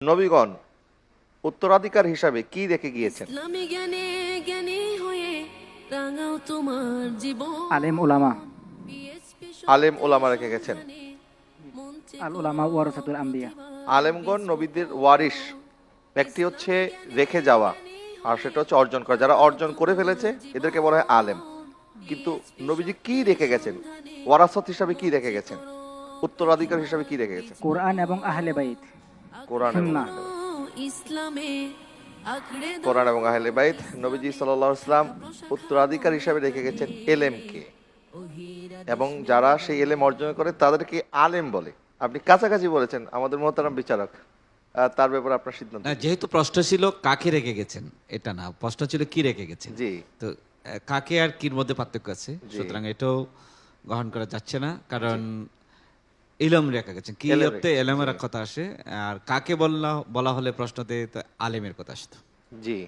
নবীগণ উত্তরাধিকার হিসাবে কি রেখে গিয়েছেন? ইসলামী জ্ঞানে জ্ঞানী হয়ে রাঙাও তোমার জীবন। আলেম ওলামা। আলেম ওলামা রেখে গেছেন। আল ওলামা ওয়ারাসাতুল আম্বিয়া। আলেমগণ নবীদের ওয়ারিস। ব্যক্তি হচ্ছে রেখে যাওয়া, আর সেটা হচ্ছে অর্জন করা। যারা অর্জন করে ফেলেছে এদেরকে বলা হয় আলেম। কিন্তু নবীজি কি রেখে গেছেন? ওয়ারাসত হিসাবে কি রেখে গেছেন? উত্তরাধিকার হিসাবে কি রেখে গেছেন? কোরআন এবং আহলে বাইত। কোরআন এবং সুন্নাহ। আহলে বাইত। ইসলামে আঁকড়ে কোরআন এবং আহলে বাইত। নবীজি সাল্লাল্লাহু আলাইহি ওয়াসাল্লাম উত্তরাধিকার হিসাবে রেখে গেছেন এলেমকে, এবং যারা সেই এলেম অর্জন করে তাদেরকে আলেম বলে। আপনি কাছাকাছি বলেছেন, আমাদের মোহতারাম বিচারক, তার ব্যাপারে আপনার সিদ্ধান্ত। না, যেহেতু প্রশ্ন ছিল কাকে রেখে গেছেন, এটা না, প্রশ্ন ছিল কি রেখে গেছেন। জি। তো কাকে আর কির মধ্যে পার্থক্য আছে, জি। সুতরাং এটাও গ্রহণ করা যাচ্ছে না, কারণ ইলম রেখে গেছেন, কি এলেম অর্থে রেখে এলেমের গেছেন। কথা আসে, আর কাকে বলা হলে প্রশ্নতে তো আলেমের কথা আসতো। জি।